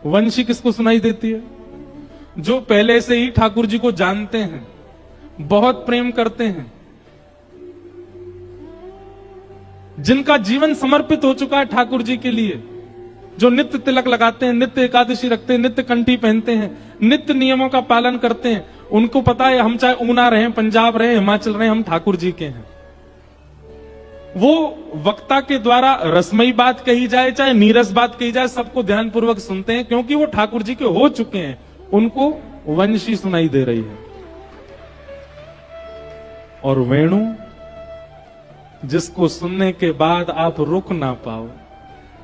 वंशी किसको सुनाई देती है? जो पहले से ही ठाकुर जी को जानते हैं, बहुत प्रेम करते हैं, जिनका जीवन समर्पित हो चुका है ठाकुर जी के लिए, जो नित्य तिलक लगाते हैं, नित्य एकादशी रखते हैं, नित्य कंठी पहनते हैं, नित्य नियमों का पालन करते हैं। उनको पता है हम चाहे ऊना रहे, पंजाब रहे, हिमाचल रहे, हम ठाकुर जी के हैं। वो वक्ता के द्वारा रसमयी बात कही जाए चाहे नीरस बात कही जाए, सबको ध्यानपूर्वक सुनते हैं, क्योंकि वो ठाकुर जी के हो चुके हैं। उनको वंशी सुनाई दे रही है। और वेणु, जिसको सुनने के बाद आप रुक ना पाओ,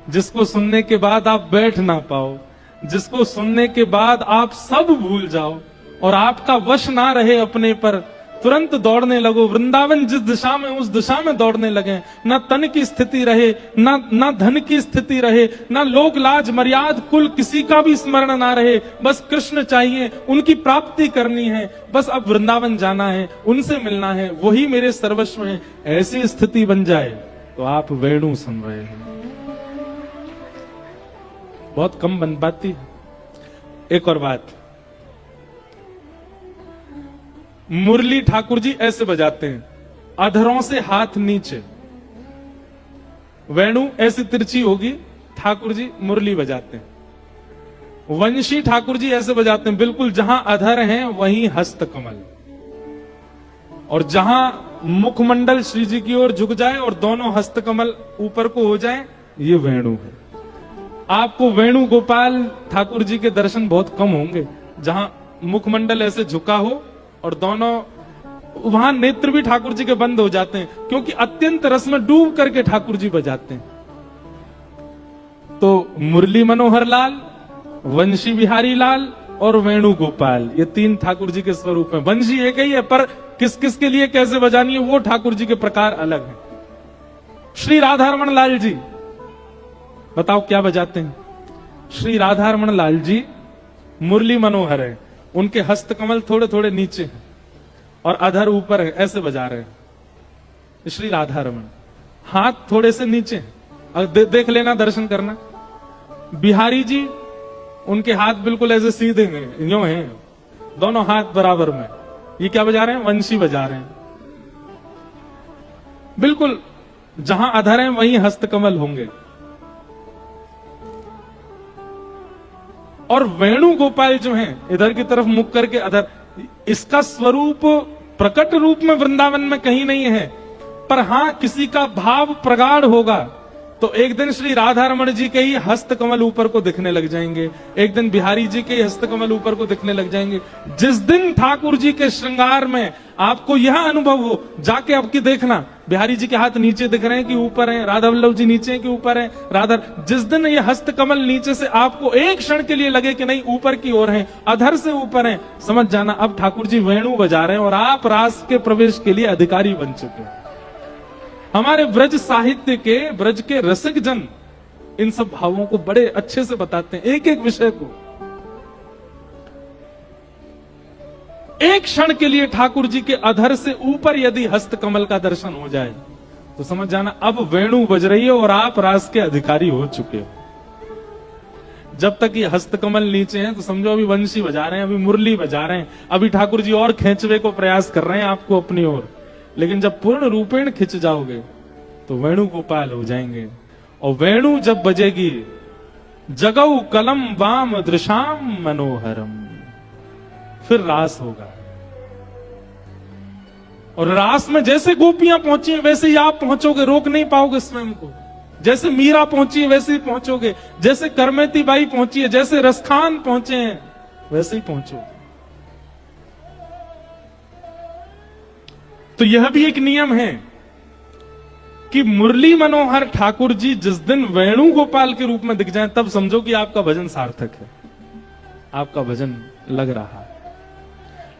जिसको सुनने के बाद आप बैठ ना पाओ, जिसको सुनने के बाद आप सब भूल जाओ और आपका वश ना रहे अपने पर, तुरंत दौड़ने लगो। वृंदावन जिस दिशा में उस दिशा में दौड़ने लगे। ना तन की स्थिति रहे, ना धन की स्थिति रहे, ना लोक लाज मर्याद कुल किसी का भी स्मरण ना रहे। बस कृष्ण चाहिए, उनकी प्राप्ति करनी है, बस अब वृंदावन जाना है, उनसे मिलना है, वही मेरे सर्वस्व है। ऐसी स्थिति बन जाए तो आप वेणु सुन रहे हैं। बहुत कम बन पाती है। एक और बात, मुरली ठाकुर जी ऐसे बजाते हैं, अधरों से हाथ नीचे। वेणु ऐसी तिरछी होगी, ठाकुर जी मुरली बजाते हैं। वंशी ठाकुर जी ऐसे बजाते हैं, बिल्कुल जहां अधर हैं वहीं हस्त कमल, और जहां मुखमंडल श्री जी की ओर झुक जाए और दोनों हस्त कमल ऊपर को हो जाए, ये वेणु है। आपको वेणु गोपाल ठाकुर जी के दर्शन बहुत कम होंगे जहां मुखमंडल ऐसे झुका हो और दोनों, वहां नेत्र भी ठाकुर जी के बंद हो जाते हैं, क्योंकि अत्यंत रस में डूब करके ठाकुर जी बजाते हैं। तो मुरली मनोहर लाल, वंशी बिहारी लाल और वेणु गोपाल, ये तीन ठाकुर जी के स्वरूप हैं। वंशी एक ही है, पर किस किस के लिए कैसे बजानी है वो ठाकुर जी के प्रकार अलग है। श्री राधारमण लाल जी बताओ क्या बजाते हैं? श्री राधारमण लाल जी मुरली मनोहर है, उनके हस्त कमल थोड़े थोड़े नीचे हैं और अधर ऊपर है, ऐसे बजा रहे हैं श्री राधारमण। हाथ थोड़े से नीचे हैं, देख लेना, दर्शन करना। बिहारी जी, उनके हाथ बिल्कुल ऐसे सीधे हैं, यूं हैं, दोनों हाथ बराबर में। ये क्या बजा रहे हैं? वंशी बजा रहे हैं। बिल्कुल जहां अधर है वहीं हस्त कमल होंगे। और वेणु गोपाल जो हैं, इधर की तरफ मुख करके अधर, इसका स्वरूप प्रकट रूप में वृंदावन में कहीं नहीं है, पर हां किसी का भाव प्रगाढ़ होगा तो एक दिन श्री राधारमण जी के ही हस्त कमल ऊपर को दिखने लग जाएंगे, एक दिन बिहारी जी के हस्त कमल ऊपर को दिखने लग जाएंगे। जिस दिन ठाकुर जी के श्रृंगार में आपको यह अनुभव हो, जाके आपकी देखना बिहारी जी के हाथ नीचे दिख रहे हैं कि ऊपर हैं, राधा वल्लभ जी नीचे हैं कि ऊपर हैं, राधा। जिस दिन ये हस्त कमल नीचे से आपको एक क्षण के लिए लगे कि नहीं ऊपर की ओर हैं, अधर से ऊपर हैं, समझ जाना अब ठाकुर जी वेणु बजा रहे हैं और आप रास के प्रवेश के लिए अधिकारी बन चुके हैं। हमारे ब्रज साहित्य के, ब्रज के रसिक जन इन सब भावों को बड़े अच्छे से बताते हैं, एक एक विषय को। एक क्षण के लिए ठाकुर जी के अधर से ऊपर यदि हस्त कमल का दर्शन हो जाए तो समझ जाना अब वेणु बज रही है और आप रास के अधिकारी हो चुके हो। जब तक ये हस्त कमल नीचे हैं तो समझो अभी वंशी बजा रहे हैं, अभी मुरली बजा रहे हैं, अभी ठाकुर जी और खींचवे को प्रयास कर रहे हैं आपको अपनी ओर। लेकिन जब पूर्ण रूपेण खिंच जाओगे तो वेणु गोपाल हो जाएंगे। और वेणु जब बजेगी, जगऊ कलम वाम दृशाम मनोहरम, फिर रास होगा। और रास में जैसे गोपियां पहुंची वैसे ही आप पहुंचोगे, रोक नहीं पाओगे स्वयं को। जैसे मीरा पहुंची है वैसे ही पहुंचोगे, जैसे करमेती बाई पहुंची है, जैसे रसखान पहुंचे हैं वैसे ही पहुंचोगे। तो यह भी एक नियम है कि मुरली मनोहर ठाकुर जी जिस दिन वेणु गोपाल के रूप में दिख जाएं, तब समझो कि आपका भजन सार्थक है, आपका भजन लग रहा है।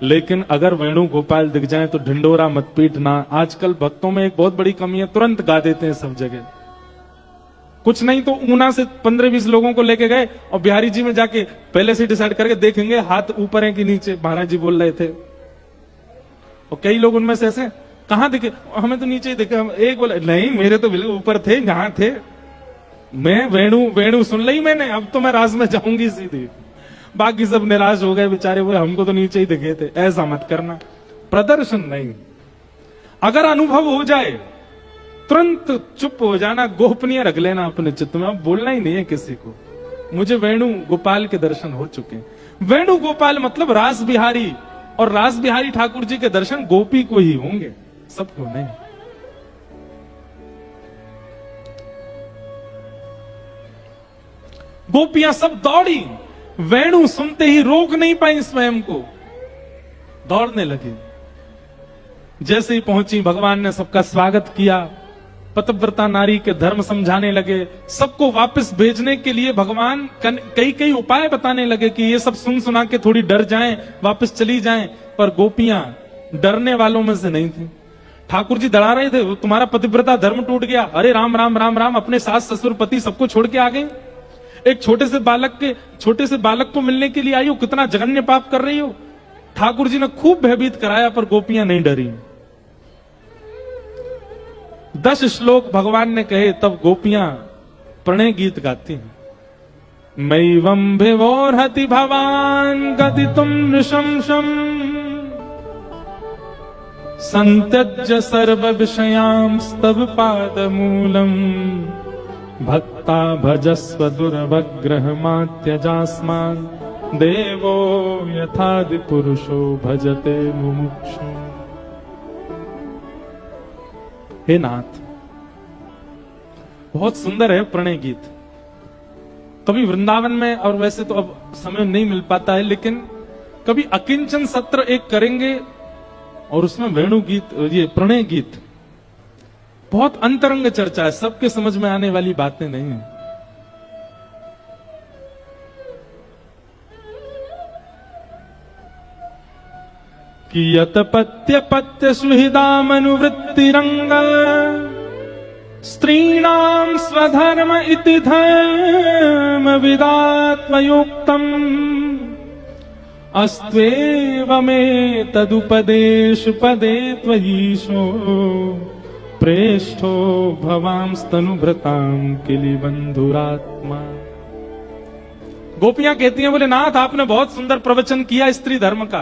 लेकिन अगर वेणु गोपाल दिख जाएं तो ढिंडोरा मत पीटना। आजकल भक्तों में एक बहुत बड़ी कमी है, तुरंत गा देते हैं सब जगह। कुछ नहीं तो ऊना से 15-20 लोगों को लेके गए और बिहारी जी में जाके पहले से डिसाइड करके देखेंगे हाथ ऊपर है कि नीचे, महाराज जी बोल रहे थे। और कई लोग उनमें से ऐसे, कहां दिखे? हमें तो नीचे ही दिखे। एक बोले नहीं मेरे तो बिल्कुल ऊपर थे, जहां थे। मैं वेणु सुन ली मैंने, अब तो मैं रास में जाऊंगी सीधी। बाकी सब निराश हो गए बेचारे, बोले हमको तो नीचे ही दिखे थे। ऐसा मत करना, प्रदर्शन नहीं। अगर अनुभव हो जाए तुरंत चुप हो जाना, गोपनीय रख लेना अपने चित्त में, अब बोलना ही नहीं है किसी को। मुझे वेणु गोपाल के दर्शन हो चुके हैं। वेणु गोपाल मतलब रास बिहारी, और रास बिहारी ठाकुर जी के दर्शन गोपी को ही होंगे, सबको नहीं। गोपियां सब दौड़ी, वेणु सुनते ही रोक नहीं पाई स्वयं को, दौड़ने लगी। जैसे ही पहुंची भगवान ने सबका स्वागत किया, पतिव्रता नारी के धर्म समझाने लगे, सबको वापस भेजने के लिए भगवान कई कई उपाय बताने लगे कि ये सब सुन सुना के थोड़ी डर जाएं, वापस चली जाएं। पर गोपियां डरने वालों में से नहीं थी। ठाकुर जी डरा रहे थे, तुम्हारा पतिव्रता धर्म टूट गया, अरे राम राम राम राम, अपने सास ससुर पति सबको छोड़ के आ गए। एक छोटे से बालक को मिलने के लिए आई हो, कितना जघन्य पाप कर रही हो। ठाकुर जी ने खूब भयभीत कराया, पर गोपियां नहीं डरी। 10 श्लोक भगवान ने कहे, तब गोपियां प्रणय गीत गाती हैं। मैवं भिवोर्हति भवान गदितुं नृशंसम् संत्यज्य सर्व विषयांस्तव पादमूलम् भक्ता भजस्व दुर्भग्रहमात्यजास्मान् देवो यथादि पुरुषो भजते मुमुक्षु। हे नाथ, बहुत सुंदर है प्रणय गीत। कभी वृंदावन में, और वैसे तो अब समय नहीं मिल पाता है, लेकिन कभी अकिंचन सत्र एक करेंगे और उसमें वेणु गीत, ये प्रणय गीत, बहुत अंतरंग चर्चा है, सबके समझ में आने वाली बातें नहीं है। कियत पत्य पत्य सुहृदामनुवृत्तिरंग स्त्रीणां स्वधर्म इति धर्म विदात्मयोक्तम् अस्त्वेवमेतदुपदेश पदे त्वयीशो प्रेष्ठो भवांस्तनुभृतां किलि बंधुरात्मा। गोपियां कहती हैं, बोले नाथ आपने बहुत सुंदर प्रवचन किया स्त्री धर्म का,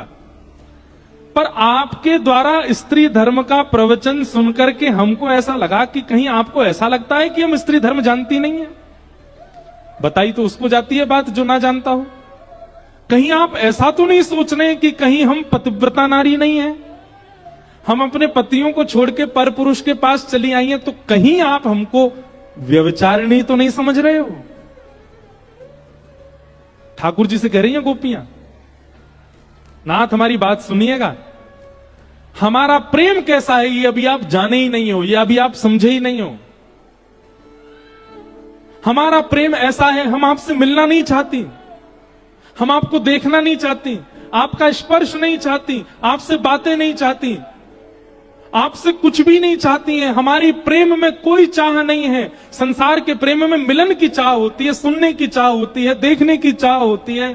पर आपके द्वारा स्त्री धर्म का प्रवचन सुनकर के हमको ऐसा लगा कि कहीं आपको ऐसा लगता है कि हम स्त्री धर्म जानती नहीं है। बताई तो उसको जाती है बात जो ना जानता हो। कहीं आप ऐसा तो नहीं सोच रहे कि कहीं हम पतिव्रता नारी नहीं है, हम अपने पतियों को छोड़ के पर पुरुष के पास चली आई हैं, तो कहीं आप हमको व्यभिचारिणी तो नहीं समझ रहे हो। ठाकुर जी से कह रही हैं गोपियां, नाथ हमारी बात सुनिएगा, हमारा प्रेम कैसा है ये अभी आप जाने ही नहीं हो, ये अभी आप समझे ही नहीं हो। हमारा प्रेम ऐसा है, हम आपसे मिलना नहीं चाहती, हम आपको देखना नहीं चाहती, आपका स्पर्श नहीं चाहती, आपसे बातें नहीं चाहती, आपसे कुछ भी नहीं चाहती हैं। हमारी प्रेम में कोई चाह नहीं है। संसार के प्रेम में मिलन की चाह होती है, सुनने की चाह होती है, देखने की चाह होती है,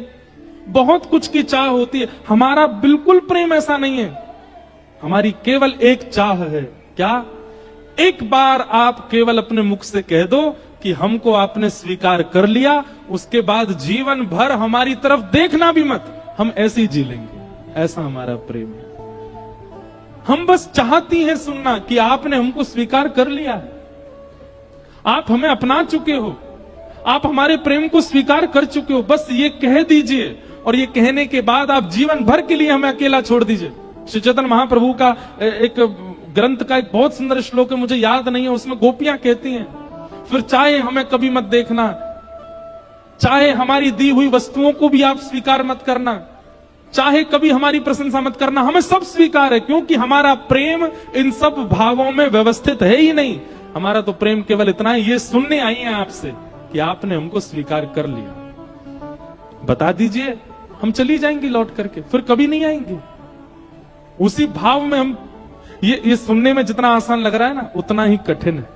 बहुत कुछ की चाह होती है। हमारा बिल्कुल प्रेम ऐसा नहीं है। हमारी केवल एक चाह है, क्या? एक बार आप केवल अपने मुख से कह दो कि हमको आपने स्वीकार कर लिया, उसके बाद जीवन भर हमारी तरफ देखना भी मत, हम ऐसे ही जी लेंगे। ऐसा हमारा प्रेम है। हम बस चाहती हैं सुनना कि आपने हमको स्वीकार कर लिया है, आप हमें अपना चुके हो, आप हमारे प्रेम को स्वीकार कर चुके हो, बस ये कह दीजिए, और ये कहने के बाद आप जीवन भर के लिए हमें अकेला छोड़ दीजिए। श्री चैतन्य महाप्रभु का एक ग्रंथ का एक बहुत सुंदर श्लोक है, मुझे याद नहीं है, उसमें गोपियां कहती हैं, फिर चाहे हमें कभी मत देखना, चाहे हमारी दी हुई वस्तुओं को भी आप स्वीकार मत करना, चाहे कभी हमारी प्रशंसा मत करना, हमें सब स्वीकार है, क्योंकि हमारा प्रेम इन सब भावों में व्यवस्थित है ही नहीं। हमारा तो प्रेम केवल इतना है, ये सुनने आई है आपसे कि आपने हमको स्वीकार कर लिया। बता दीजिए, हम चली जाएंगी लौट करके, फिर कभी नहीं आएंगी। उसी भाव में हम, ये सुनने में जितना आसान लग रहा है ना, उतना ही कठिन है।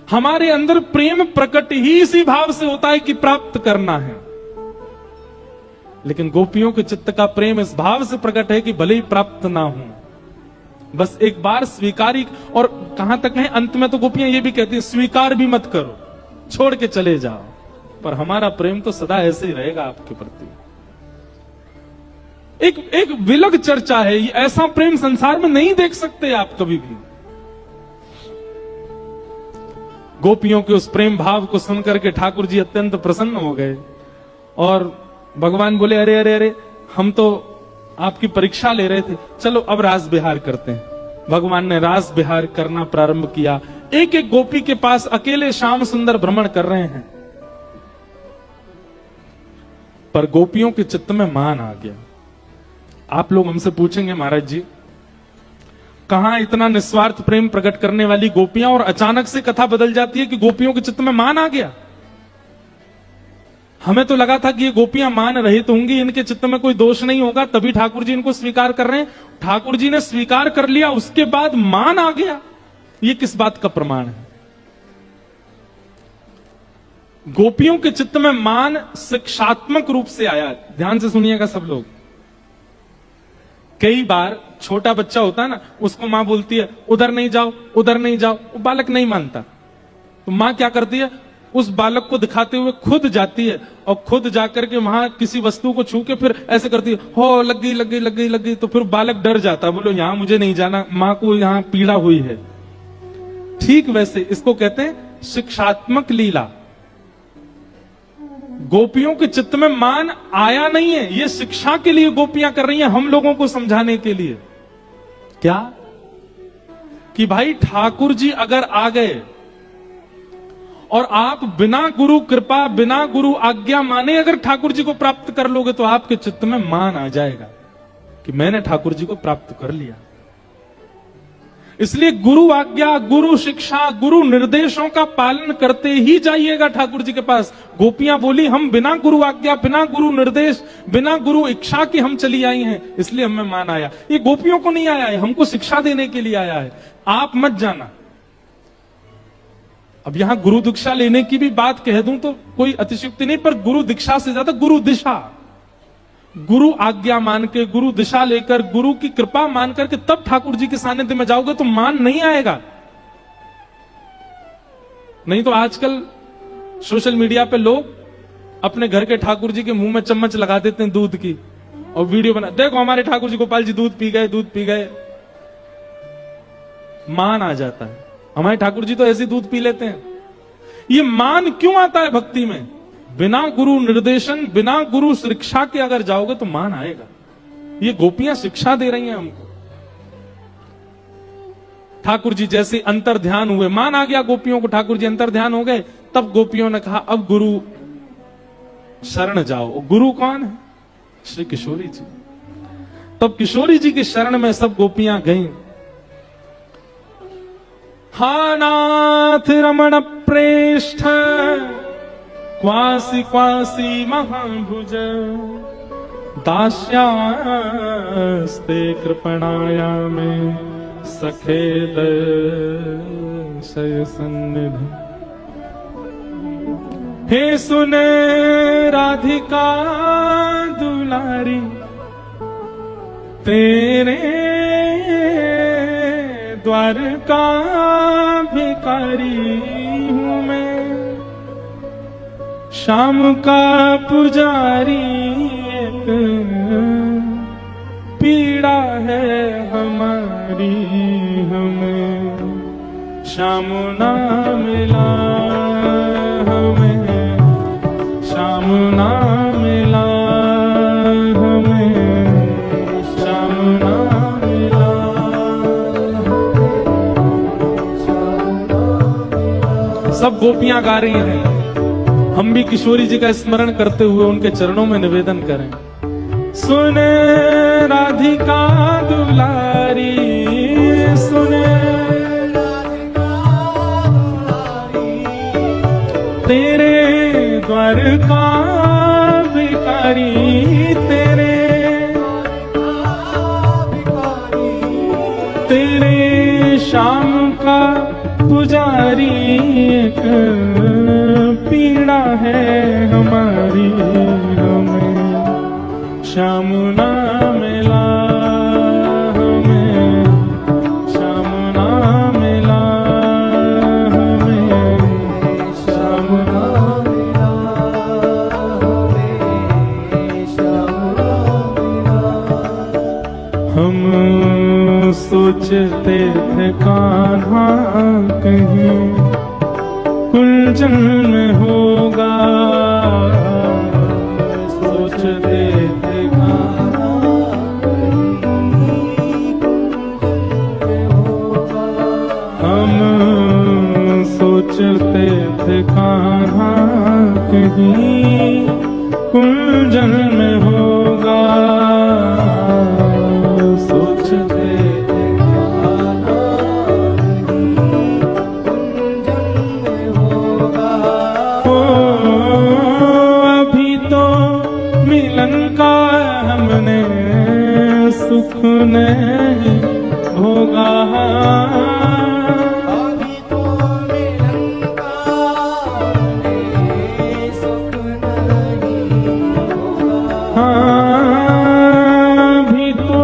हमारे अंदर प्रेम प्रकट ही इसी भाव से होता है कि प्राप्त करना है, लेकिन गोपियों के चित्त का प्रेम इस भाव से प्रकट है कि भले ही प्राप्त ना हो, बस एक बार स्वीकार ही, और कहां तक है अंत में तो गोपियां ये भी कहती हैं स्वीकार भी मत करो, छोड़ के चले जाओ, पर हमारा प्रेम तो सदा ऐसे ही रहेगा आपके प्रति। एक विलग चर्चा है, ये ऐसा प्रेम संसार में नहीं देख सकते आप कभी भी। गोपियों के उस प्रेम भाव को सुनकर के ठाकुर जी अत्यंत प्रसन्न हो गए और भगवान बोले अरे अरे अरे, हम तो आपकी परीक्षा ले रहे थे, चलो अब रास विहार करते हैं। भगवान ने रास विहार करना प्रारंभ किया। एक एक गोपी के पास अकेले श्याम सुंदर भ्रमण कर रहे हैं, पर गोपियों के चित्त में मान आ गया। आप लोग हमसे पूछेंगे महाराज जी, कहां इतना निस्वार्थ प्रेम प्रकट करने वाली गोपियां, और अचानक से कथा बदल जाती है कि गोपियों के चित्त में मान आ गया। हमें तो लगा था कि ये गोपियां मान रहित होंगी, इनके चित्त में कोई दोष नहीं होगा, तभी ठाकुर जी इनको स्वीकार कर रहे हैं। ठाकुर जी ने स्वीकार कर लिया, उसके बाद मान आ गया। ये किस बात का प्रमाण है? गोपियों के चित्त में मान शिक्षात्मक रूप से आया। ध्यान से सुनिएगा सब लोग। कई बार छोटा बच्चा होता है ना, उसको मां बोलती है उधर नहीं जाओ, उधर नहीं जाओ, वो बालक नहीं मानता, तो मां क्या करती है, उस बालक को दिखाते हुए खुद जाती है और खुद जाकर के वहां किसी वस्तु को छू के फिर ऐसे करती है, हो लग गई लग गई लग गई लग गई, तो फिर बालक डर जाता, बोलो यहां मुझे नहीं जाना, मां को यहां पीड़ा हुई है। ठीक वैसे इसको कहते हैं शिक्षात्मक लीला। गोपियों के चित्त में मान आया नहीं है, ये शिक्षा के लिए गोपियां कर रही हैं, हम लोगों को समझाने के लिए। क्या कि भाई ठाकुर जी अगर आ गए और आप बिना गुरु कृपा, बिना गुरु आज्ञा माने अगर ठाकुर जी को प्राप्त कर लोगे, तो आपके चित्त में मान आ जाएगा कि मैंने ठाकुर जी को प्राप्त कर लिया। इसलिए गुरु आज्ञा, गुरु शिक्षा, गुरु निर्देशों का पालन करते ही जाइएगा ठाकुर जी के पास। गोपियां बोली हम बिना गुरु आज्ञा, बिना गुरु निर्देश, बिना गुरु इच्छा की हम चली आई हैं, इसलिए हमें मान आया। ये गोपियों को नहीं आया है, हमको शिक्षा देने के लिए आया है। आप मत जाना। अब यहां गुरु दीक्षा लेने की भी बात कह दूं तो कोई अतिशयोक्ति नहीं, पर गुरु दीक्षा से ज्यादा गुरु दिशा, गुरु आज्ञा मान के, गुरु दिशा लेकर, गुरु की कृपा मान करके तब ठाकुर जी के सानिध्य में जाओगे तो मान नहीं आएगा। नहीं तो आजकल सोशल मीडिया पे लोग अपने घर के ठाकुर जी के मुंह में चम्मच लगा देते हैं दूध की और वीडियो बना, देखो हमारे ठाकुर जी गोपाल जी दूध पी गए, दूध पी गए। मान आ जाता है, हमारे ठाकुर जी तो ऐसे दूध पी लेते हैं। ये मान क्यों आता है भक्ति में? बिना गुरु निर्देशन, बिना गुरु शिक्षा के अगर जाओगे तो मान आएगा। ये गोपियां शिक्षा दे रही हैं हमको। ठाकुर जी जैसे अंतर ध्यान हुए, मान आ गया गोपियों को, ठाकुर जी अंतर ध्यान हो गए, तब गोपियों ने कहा अब गुरु शरण जाओ। गुरु कौन है? श्री किशोरी जी। तब किशोरी जी की शरण में सब गोपियां गईं। हा नाथ रमण प्रेष्ठ क्वासी क्वासी महाभुज दास्यास्ते कृपणाया में सखेद शय सन्निधि। हे सुने राधिका दुलारी, तेरे द्वार का भिखारी हूं मैं, शाम का पुजारी एक पीड़ा है हमारी, हमें श्याम ना मिला, हमें श्याम ना मिला, हमें श्याम ना मिला। सब गोपियां गा रही हैं, हम भी किशोरी जी का स्मरण करते हुए उनके चरणों में निवेदन करें। सुने राधिका दुलारी, सुने तेरे द्वार का भिखारी, तेरे शाम का पुजारी एक पीड़ा है हमारी, हमें श्याम ना मिला, हमें सोचते थे कान्हा कहीं कुंजन में होगा, सोचते थे कान्हा कहीं कुंजन में होगा। हम सोचते थे कान्हा कहीं कुंजन में होगा, सोचते थे कान्हा कहीं कुंजन में होगा। ओ अभी तो मिलन का हमने सुख नहीं भोगा, सुख नहीं भोगा। अभी तो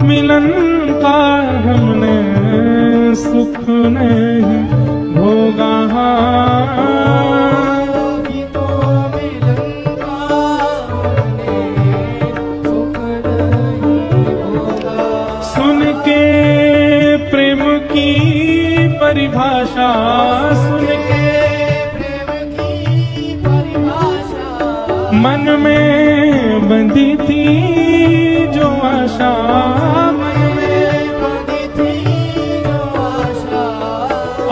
मिलन का हमने सुख नहीं भोगा। सुन के प्रेम की परिभाषा, सुन के प्रेम की परिभाषा, मन में बंधी थी जो आशा,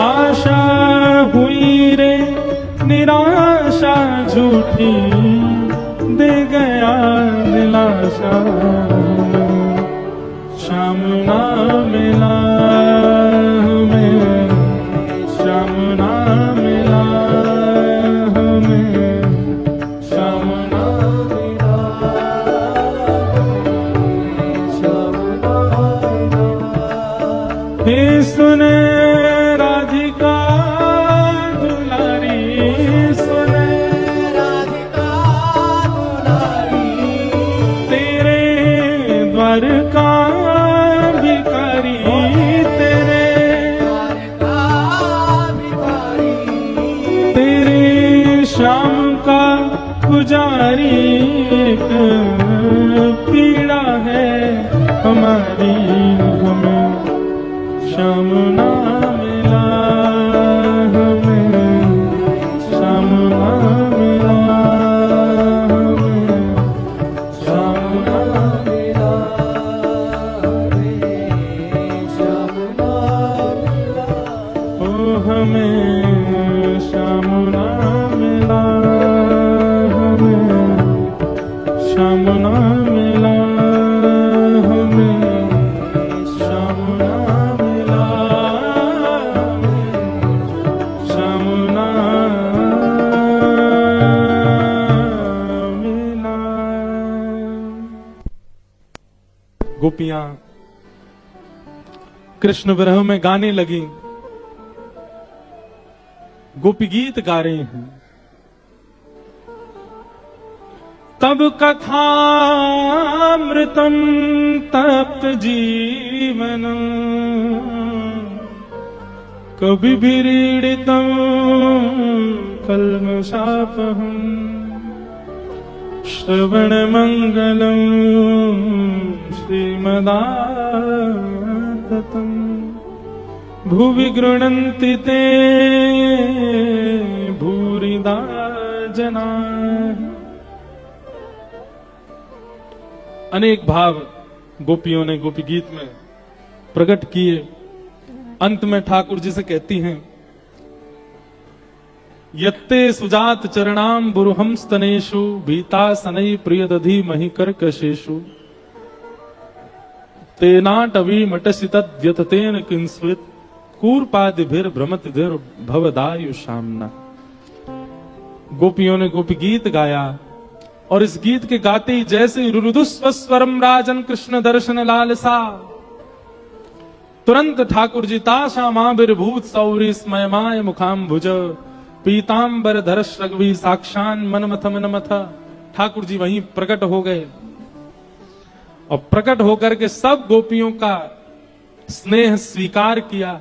आशा हुई रे निराशा झूठी, दे गया दिलासा। श्याम ना मिला हमें, श्याम ना मिला हमें, श्याम ना मिला, श्याम ना मिला। हे सुने राधिका दुलारी, सुने राधिका दुलारी, तेरे द्वार का भिखारी, तेरे द्वार का भिखारी, तेरे श्याम का पुजारी। एक पीड़ा है हमारी, हमें श्याम ना मिला हमें, श्याम ना मिला हमें, श्याम ना मिला हमें, श्याम ना मिला। ओ हमें श्याम ना मिला हमें, श्याम ना मिला हमें, श्याम ना गोपियां कृष्ण विरह में गाने लगी, गोपी गीत गा रही हैं। तब कथामृतम तप्त जीवन कभी विरीडितम कल्मषापहम श्रवण मंगलम श्रीमदाततम भुवि गृह्णन्ति ते भूरिदा जना। अनेक भाव गोपियों ने गोपी गीत में प्रकट किए। अंत में ठाकुर जी से कहती हैं, यत्ते सुजात चरणाम बुरुहम स्तनेषु भीता सनई प्रियदधि महि कर्कशेषु तेनाटवी मटसि तद्यततेन किंस्वित कूर्पादिभिर भ्रमतिभिर भवदायु शामना। गोपियों ने गोपी गीत गाया और इस गीत के गाते ही जैसे रुरुदुस्वस्वरम राजन कृष्ण दर्शन लालसा, तुरंत ठाकुर जी ताशा माभिर्भूत सौरी स्मयमाय मुखाम्भुज पीतांबर धरश रघवी साक्षान मनमथ मनमथ। ठाकुर जी वहीं प्रकट हो गए और प्रकट होकर के सब गोपियों का स्नेह स्वीकार किया।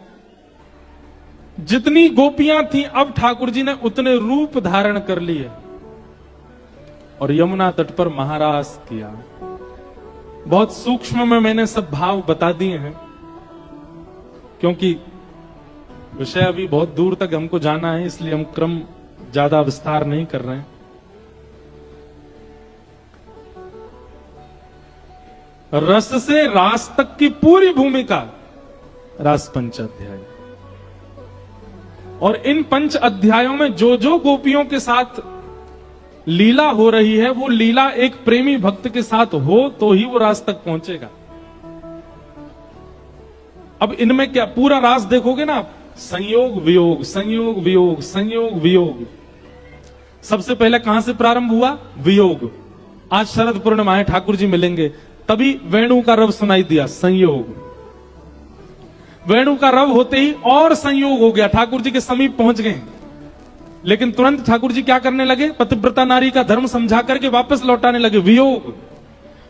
जितनी गोपियां थी अब ठाकुर जी ने उतने रूप धारण कर लिए और यमुना तट पर महारास किया। बहुत सूक्ष्म में मैंने सब भाव बता दिए हैं। क्योंकि विषय अभी बहुत दूर तक हमको जाना है, इसलिए हम क्रम ज्यादा विस्तार नहीं कर रहे हैं। रस से रास तक की पूरी भूमिका रास पंच अध्याय, और इन पंच अध्यायों में जो जो गोपियों के साथ लीला हो रही है, वो लीला एक प्रेमी भक्त के साथ हो तो ही वो रास तक पहुंचेगा। अब इनमें क्या पूरा रास देखोगे ना आप, संयोग वियोग, संयोग वियोग, संयोग वियोग। सबसे पहले कहां से प्रारंभ हुआ? वियोग। आज शरद पूर्णिमा है, ठाकुर जी मिलेंगे, तभी वेणु का रव सुनाई दिया, संयोग। वेणु का रव होते ही और संयोग हो गया, ठाकुर जी के समीप पहुंच गए। लेकिन तुरंत ठाकुर जी क्या करने लगे? पतिव्रता नारी का धर्म समझा करके वापस लौटाने लगे, वियोग।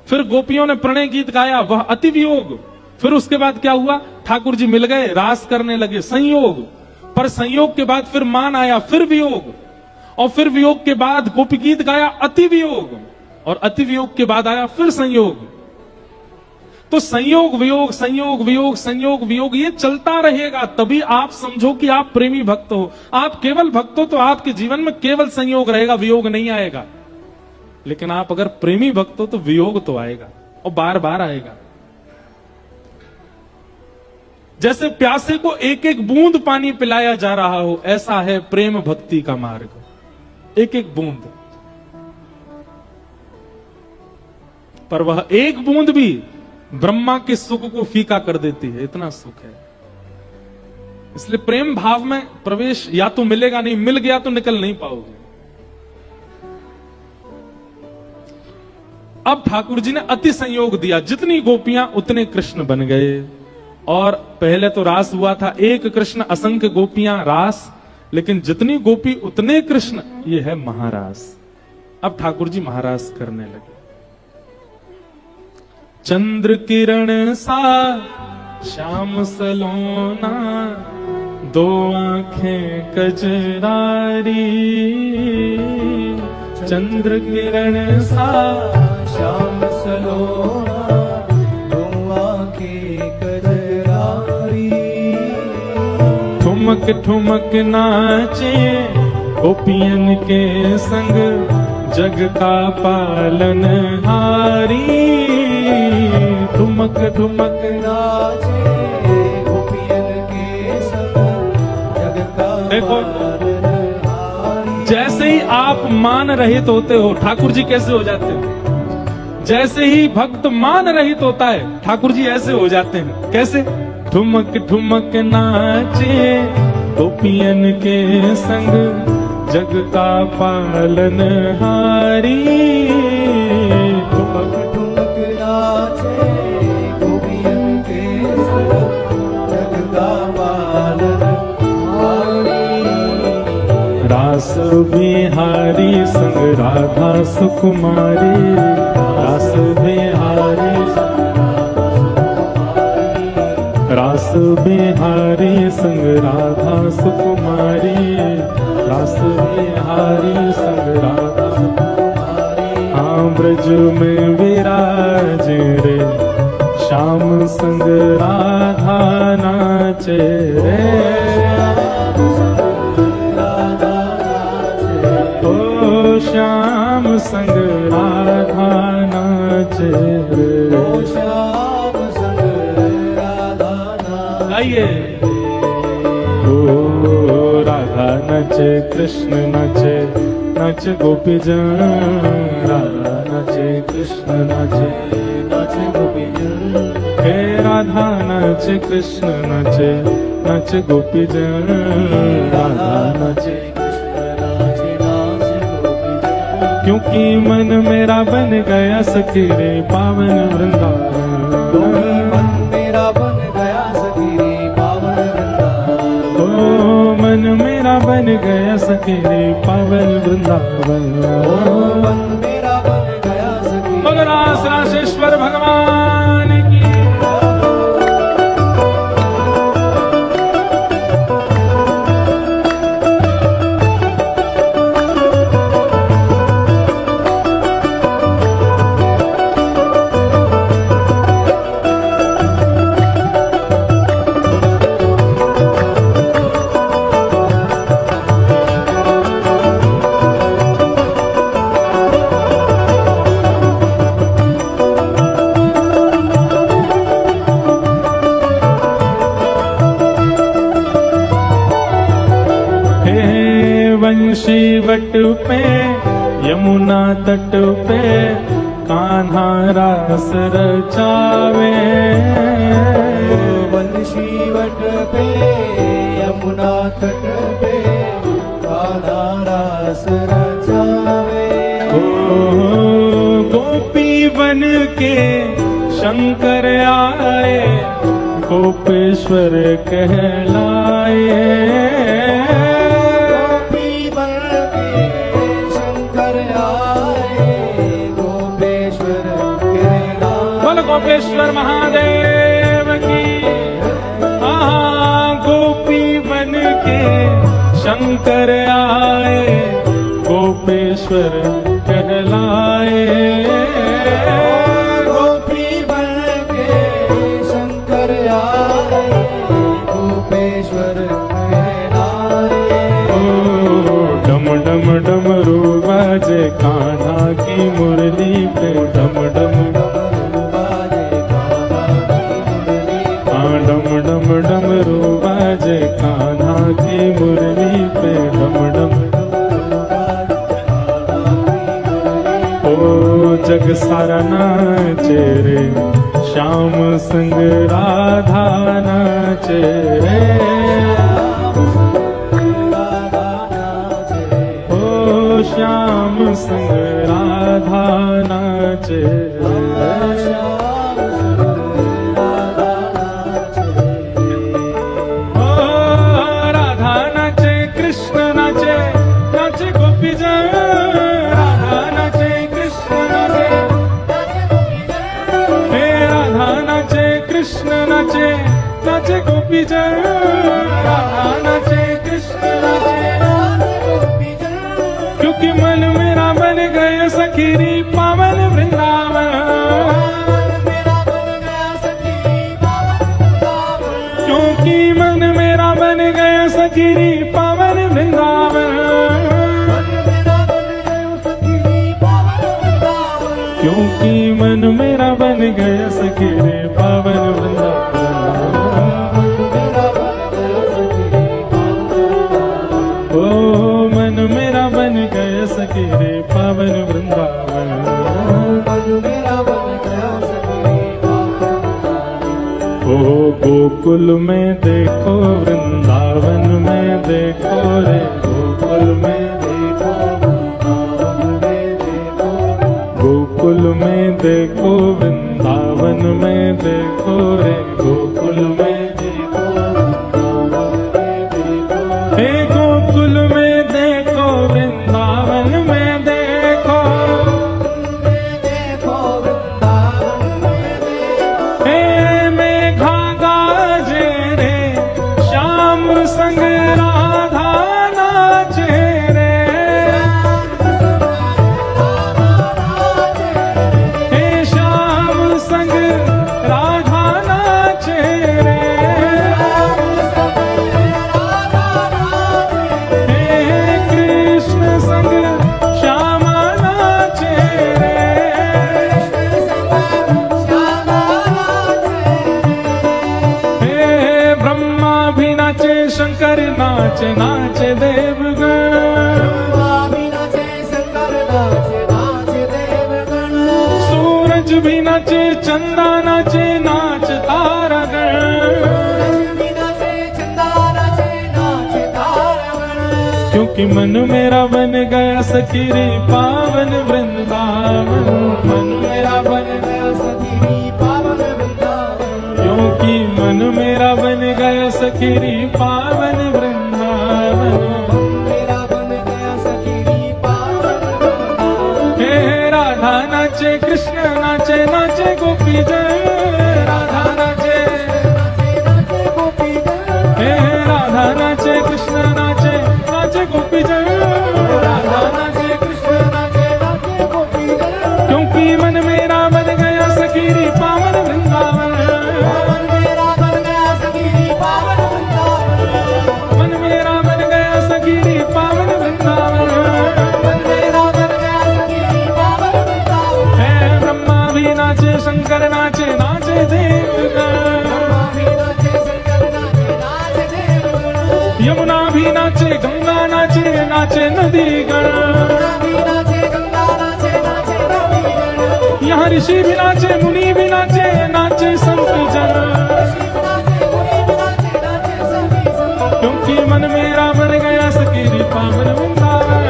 फिर गोपियों ने प्रणय गीत गाया, वह अति वियोग। फिर उसके बाद क्या हुआ? ठाकुर जी मिल गए, रास करने लगे, संयोग। पर संयोग के बाद फिर मान आया, फिर वियोग। और फिर वियोग के बाद गोपी गीत गाया, अति वियोग। और अति वियोग के बाद आया फिर संयोग। तो संयोग वियोग, संयोग वियोग, संयोग वियोग, ये चलता रहेगा। तभी आप समझो कि आप प्रेमी भक्त हो। आप केवल भक्त हो तो आपके जीवन में केवल संयोग रहेगा, वियोग नहीं आएगा। लेकिन आप अगर प्रेमी भक्त हो तो वियोग तो आएगा, और बार बार आएगा। जैसे प्यासे को एक एक बूंद पानी पिलाया जा रहा हो, ऐसा है प्रेम भक्ति का मार्ग, एक एक बूंद। पर वह एक बूंद भी ब्रह्मा के सुख को फीका कर देती है, इतना सुख है। इसलिए प्रेम भाव में प्रवेश या तो मिलेगा नहीं, मिल गया तो निकल नहीं पाओगे। अब ठाकुर जी ने अति संयोग दिया, जितनी गोपियां उतने कृष्ण बन गए। और पहले तो रास हुआ था, एक कृष्ण असंख्य गोपियां रास, लेकिन जितनी गोपी उतने कृष्ण, ये है महारास। अब ठाकुर जी महारास करने लगे। चंद्र किरण सा श्याम सलोना, दो आंखें कजरारी। चंद्र किरण सा श्याम सलोना, दो आंखें कजरारी। ठुमक ठुमक नाचे गोपियन के संग, जग का पालन हारी। ठुमक ठुमक नाचे गोपियन के संग, जग का देखो, पालन हारी। जैसे ही आप मान रहित होते हो, ठाकुर जी कैसे हो जाते हैं? जैसे ही भक्त मान रहित होता है, ठाकुर जी ऐसे हो जाते हैं। कैसे? ठुमक ठुमक नाचे गोपियन के संग, जग का पालन हारी। ठुमक ठुमक नाचे गोपियन के संग, जग का पालन हारी। रास बिहारी संग राधा सुकुमारी। रास बिहारी रास बिहारी संग राधा सुकुमारी। रास बिहारी संग राधा सुकुमारी। हाँ ब्रज में विराज रे, श्याम संग राधा नाचे रे। ओ श्याम संग राधा नाचे रे। आइए। ओ राधा नचे कृष्ण नचे, नचे गोपी जन। राधा नचे कृष्ण नचे, नचे गोपी जन। हे राधा नचे कृष्ण नचे, नचे गोपी जन। राधा नचे कृष्ण नचे, नचे गोपी जन। क्योंकि मन मेरा बन गया सखी रे पावन वृंदावन। मन मेरा बन गया सखी रे पावन वृंदावन। मन मेरा बन गया सखी। मगरास राशेश्वर भगवान की। पे, यमुना तट पे कान्हा रास रचावे। बंशी वट पे यमुना तट पे कान्हा रास रचावे। गोपी बन के शंकर आए, गोपेश्वर कहलाए। गोपी बन के शंकर आए, गोपेश्वर कहलाए। बोल गोपेश्वर महादेव की। गोपी बन के शंकर आए, गोपेश्वर कहलाए। गोपी बन के शंकर आए, गोपेश्वर कहलाए। डम डम डमरू बाजे कान्हा की मुरली पे, डम डम डम डम डमरू बाजे कान्हा की मुरली पे, डम डम। ओ जग सारा नाचे रे, श्याम संग राधा नाचे रे। ओ श्याम संग राधा नाचे रे। नाचे गोपी जन, राधा नाचे कृष्ण नाचे गोपी जन। क्योंकि मन मेरा बन गया सखीरी पावन वृंदावन। क्योंकि मन मेरा बन गया सखीरी पावन वृंदावन। क्योंकि मन मेरा बन गया सखीरी पावन वृंदावन। मन मेरा बन गया सखी रे पावन वृंदावन। ओ गोकुल में देखो, वृंदावन में देखो रे, गोकुल में देखो, गोकुल में देखो, वृंदावन में देखो रे, गोकुल में देखो। हे गोकुल में देखो, वृंदावन में देखो, हे मेघा गाजे रे, श्याम संग राधा नाचे रे। हे श्याम संग राधा नाचे रे। शंकर नाचे नाचे देवगण। सूरज भी नाचे, चंदा नाचे, नाच तारागण। क्योंकि मन मेरा बन गया सखीरी पावन वृंदावन। मन मेरा बन गया सखीरी पावन वृंदावन। क्योंकि मन मेरा बन गया सखीरी पावन वृंदावन। मेरा बन गया सखीरी पावन वृंदावन। हे राधा नाचे, कृष्ण नाचे, नाचे गोपी जन। राधा नाचे, नाचे गोपी जन। हे राधा नाचे, कृष्ण नाचे, नाचे गोपी जन। राधा नाचे, कृष्ण नाचे, नाचे गोपी जन। क्योंकि मन मेरा बन गया सखीरी पावन वृंदावन। शंकर नाचे नाचे देवगण। यमुना भी नाचे, गंगा नाचे, नाचे नदी गण। जहाँ ऋषि भी नाचे, मुनि भी नाचे, नाचे संत जन। क्योंकि मन मेरा बन गया सखी पावन वृंदावन।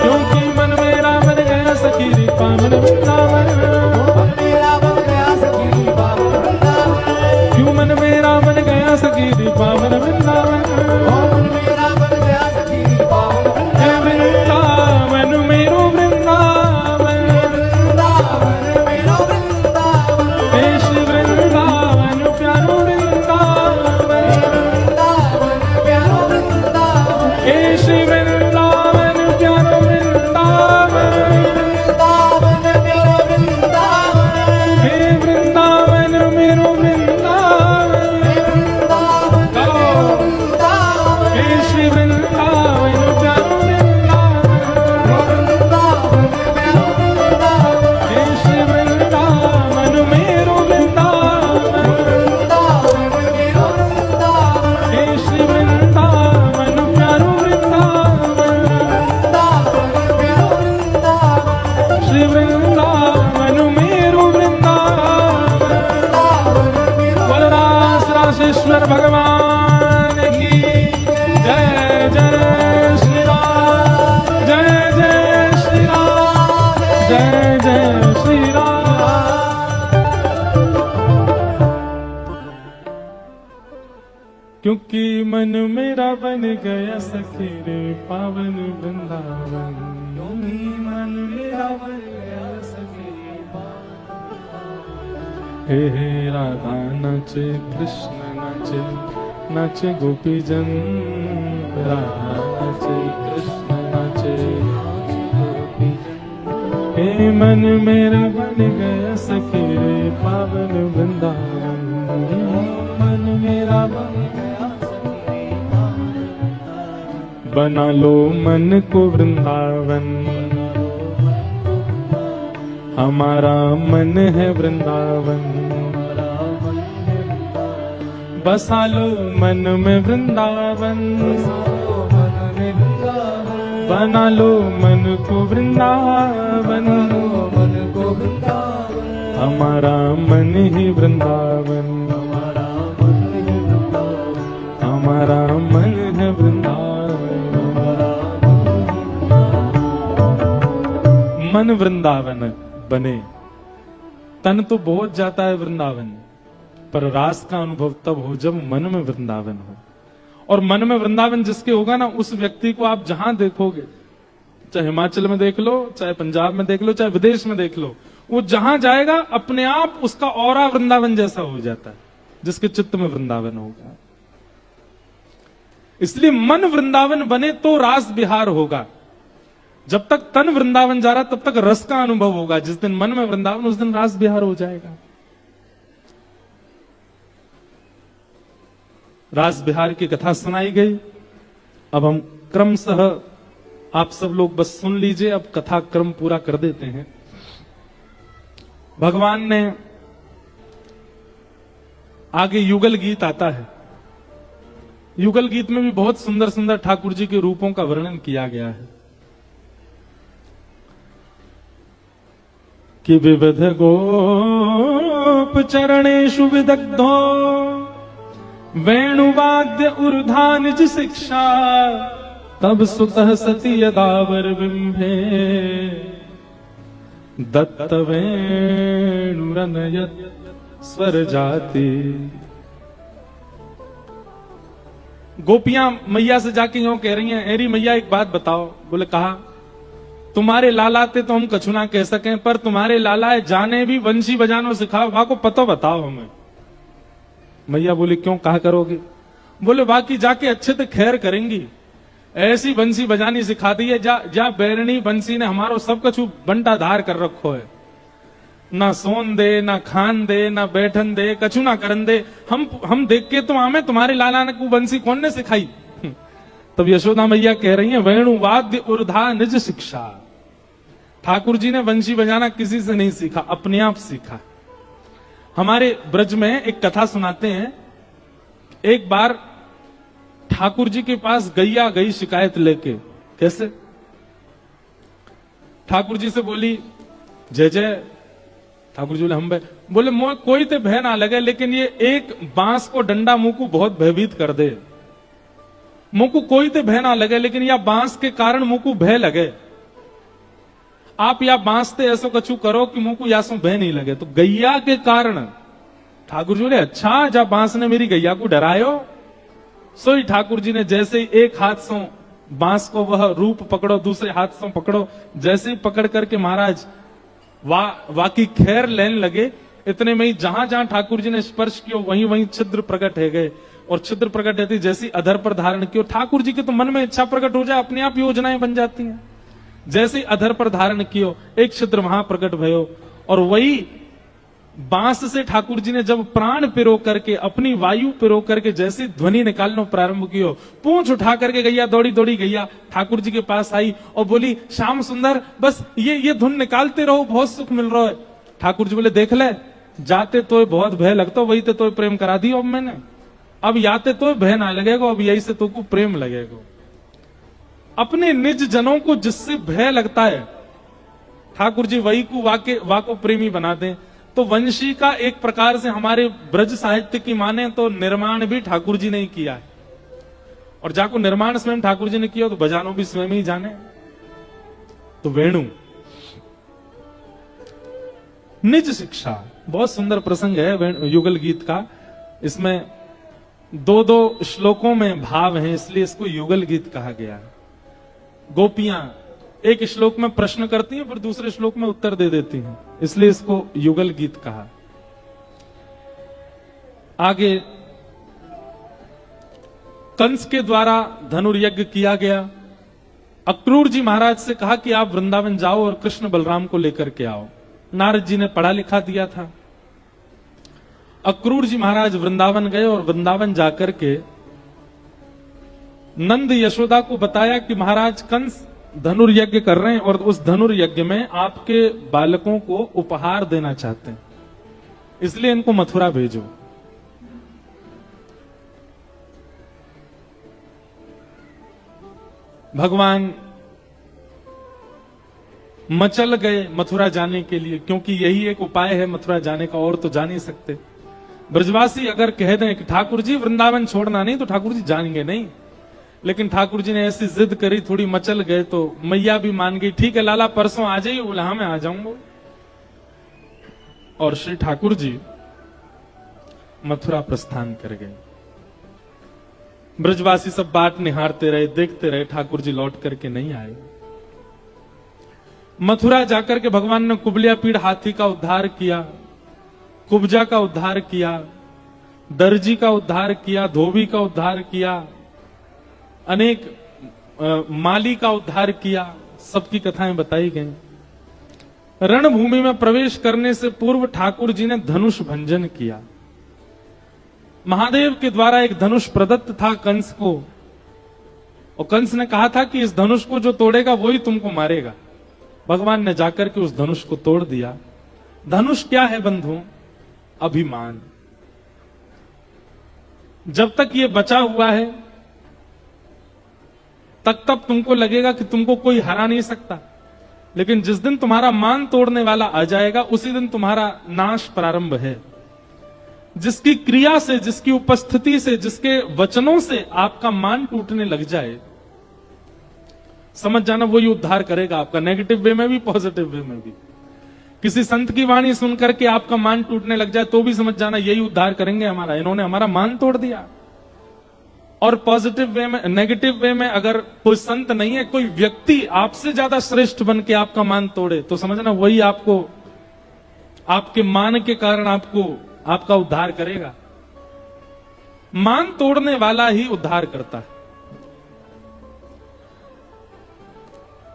क्योंकि मन मेरा बन गया सखी पावन वृंदावन। क्यों मन मेरा बन गया सखी पावन वृंदावन। हे वृंदावन मेरो वृंदावन। हे श्री वृंदावन प्यारो वृंदावन। हे श्री वृंदावन प्यारो वृंदावन। हे वृंदावन मेरो वृंदावन। हे श्री वृंदावन प्यारो वृंदावन। हे श्री वृंदावन मेरो वृंदावन। हे श्री वृंदावन प्यारो वृंदावन। श्री वृंदावन मेरो वृंदावन। बलराज राजेश्वर भगवान की जय। जय श्री राम। जय जय श्री राम। जय जय श्री राम। क्योंकि मन मेरा बन गया सखी रे पावन वृंदावन। क्योंकि मन मेरा बन गया सखी हे राधा नाचे कृष्ण नाचे, नाचे गोपी जन। राधा नाचे कृष्ण नाचे, गोपी जन। हे मन मेरा बन गया सखी रे पावन वृंदावन। मन मेरा बन गया सखी रे पावन वृंदावन। बना लो मन को वृंदावन। हमारा मन है वृंदावन। बसा लो मन में वृंदावन। बना लो मन को वृंदावन। हमारा मन ही वृंदावन। हमारा मन है वृंदावन। मन वृंदावन बने। तन तो बहुत जाता है वृंदावन, पर रास का अनुभव तब हो जब मन में वृंदावन हो। और मन में वृंदावन जिसके होगा ना, उस व्यक्ति को आप जहां देखोगे, चाहे हिमाचल में देख लो, चाहे पंजाब में देख लो, चाहे विदेश में देख लो, वो जहां जाएगा अपने आप उसका ऑरा वृंदावन जैसा हो जाता है, जिसके चित्त में वृंदावन होगा। इसलिए मन वृंदावन बने तो रास विहार होगा। जब तक तन वृंदावन जा रहा तब तक रस का अनुभव होगा। जिस दिन मन में वृंदावन, उस दिन रास विहार हो जाएगा। रास विहार की कथा सुनाई गई। अब हम क्रमशः, आप सब लोग बस सुन लीजिए, अब कथा क्रम पूरा कर देते हैं। भगवान ने आगे युगल गीत आता है। युगल गीत में भी बहुत सुंदर सुंदर ठाकुर जी के रूपों का वर्णन किया गया है कि विविध गोप चरणेषु विदग्धो वेणुवाद्य ऊर्धा निज शिक्षा तब सुतः सती यदावर बिंभे दत्त वेणुरनयत स्वर जाति। गोपियां मैया से जाके यूं कह रही हैं, एरी मैया एक बात बताओ। बोले कहा, तुम्हारे लालाते तो हम कछु ना कह सकें, पर तुम्हारे लालाए जाने भी वंशी बजानो सिखाओ, वहां को पतो बताओ हमें। मैया बोली क्यों, कहा करोगे? बोले बाकी जाके अच्छे से खैर करेंगी, ऐसी बंसी बजानी सिखा दी है जा बैरणी बंसी ने हमारो सब कछु बंटा धार कर रखो है। ना सोन दे, ना खान दे, ना बैठन दे, कछु ना करन दे। हम देख के तो हमें तुम्हारे लाला ने को बंसी कौन ने सिखाई? तब यशोदा मैया कह रही है, वेणु वाद्य ऊर्धा निज शिक्षा। ठाकुर जी ने बंसी बजाना किसी से नहीं सीखा, अपने आप सीखा। हमारे ब्रज में एक कथा सुनाते हैं। एक बार ठाकुर जी के पास गैया गई शिकायत लेके। कैसे? ठाकुर जी से बोली जय जय। ठाकुर जी बोले हम बोले मोह कोई तो भय ना लगे, लेकिन ये एक बांस को डंडा मुंह को बहुत भयभीत कर दे। मुंह को कोई तो भय ना लगे, लेकिन यह बांस के कारण मुंह को भय लगे। आप या बांस ते ऐसो कछु करो कि मुंह को यासो भय नहीं लगे। तो गैया के कारण ठाकुर जी बोले अच्छा, जब बांस ने मेरी गैया को डरायो। सोई ठाकुर जी ने जैसे ही एक हाथ से बांस को वह रूप पकड़ो, दूसरे हाथ से पकड़ो, जैसे ही पकड़ करके महाराज वाकी खैर लेने लगे। इतने में ही जहां जहां ठाकुर जी ने स्पर्श किया वहीं वहीं छिद्र प्रकट है गए, और छिद्र प्रकट रहती जैसी अधर पर धारण किया। ठाकुर जी के तो मन में इच्छा प्रकट हो जाए, अपने आप योजनाएं बन जाती हैं। जैसे अधर पर धारण कियो, एक छिद्र वहां प्रकट भयो, और वही बांस से ठाकुर जी ने जब प्राण पिरो करके, अपनी वायु पिरो करके जैसे ध्वनि निकालना प्रारंभ कियो, पूंछ उठा करके गैया दौड़ी दौड़ी गैया ठाकुर जी के पास आई और बोली श्याम सुंदर बस ये धुन निकालते रहो, बहुत सुख मिल रहा है। ठाकुर जी बोले देख ले, जाते तो बहुत भय लगता, वही तो प्रेम करा दी अब मैंने, अब याते तो भय ना लगेगा, अब यही से तो को प्रेम लगेगा। अपने निज जनों को जिससे भय लगता है ठाकुर जी वही को वाको प्रेमी बना दें। तो वंशी का एक प्रकार से हमारे ब्रज साहित्य की माने तो निर्माण भी ठाकुर जी ने ही किया है, और जाको निर्माण स्वयं ठाकुर जी ने किया तो बजानो भी स्वयं ही जाने। तो वेणु निज शिक्षा, बहुत सुंदर प्रसंग है युगल गीत का। इसमें दो दो श्लोकों में भाव है, इसलिए इसको युगल गीत कहा गया है। गोपियां एक श्लोक में प्रश्न करती हैं, फिर दूसरे श्लोक में उत्तर दे देती हैं, इसलिए इसको युगल गीत कहा। आगे कंस के द्वारा धनुर्यज्ञ किया गया। अक्रूर जी महाराज से कहा कि आप वृंदावन जाओ और कृष्ण बलराम को लेकर के आओ। नारद जी ने पढ़ा लिखा दिया था। अक्रूर जी महाराज वृंदावन गए और वृंदावन जाकर के नंद यशोदा को बताया कि महाराज कंस धनुर्यज्ञ कर रहे हैं और उस धनुर्यज्ञ में आपके बालकों को उपहार देना चाहते हैं, इसलिए इनको मथुरा भेजो। भगवान मचल गए मथुरा जाने के लिए, क्योंकि यही एक उपाय है मथुरा जाने का, और तो जा नहीं सकते। ब्रजवासी अगर कह दें कि ठाकुर जी वृंदावन छोड़ना नहीं, तो ठाकुर जी जाएंगे नहीं। लेकिन ठाकुर जी ने ऐसी जिद करी, थोड़ी मचल गए, तो मैया भी मान गई। ठीक है लाला परसों आ जाइए। बोला हाँ मैं आ जाऊंगा। और श्री ठाकुर जी मथुरा प्रस्थान कर गए। ब्रजवासी सब बाट निहारते रहे, देखते रहे, ठाकुर जी लौट करके नहीं आए। मथुरा जाकर के भगवान ने कुबलिया पीड़ हाथी का उद्धार किया, कुब्जा का उद्धार किया, दर्जी का उद्धार किया, धोबी का उद्धार किया, अनेक माली का उद्धार किया। सबकी कथाएं बताई गई। रणभूमि में प्रवेश करने से पूर्व ठाकुर जी ने धनुष भंजन किया। महादेव के द्वारा एक धनुष प्रदत्त था कंस को, और कंस ने कहा था कि इस धनुष को जो तोड़ेगा वही तुमको मारेगा। भगवान ने जाकर के उस धनुष को तोड़ दिया। धनुष क्या है बंधु? अभिमान। जब तक ये बचा हुआ है तब तुमको लगेगा कि तुमको कोई हरा नहीं सकता, लेकिन जिस दिन तुम्हारा मान तोड़ने वाला आ जाएगा उसी दिन तुम्हारा नाश प्रारंभ है। जिसकी क्रिया से, जिसकी उपस्थिति से, जिसके वचनों से आपका मान टूटने लग जाए, समझ जाना वही उद्धार करेगा आपका, नेगेटिव वे में भी पॉजिटिव वे में भी। किसी संत की वाणी सुन करके आपका मान टूटने लग जाए तो भी समझ जाना यही उद्धार करेंगे हमारा, इन्होंने हमारा मान तोड़ दिया। और पॉजिटिव वे में, नेगेटिव वे में अगर कोई संत नहीं है, कोई व्यक्ति आपसे ज्यादा श्रेष्ठ बन के आपका मान तोड़े, तो समझना वही आपको, आपके मान के कारण आपको, आपका उद्धार करेगा। मान तोड़ने वाला ही उद्धार करता है।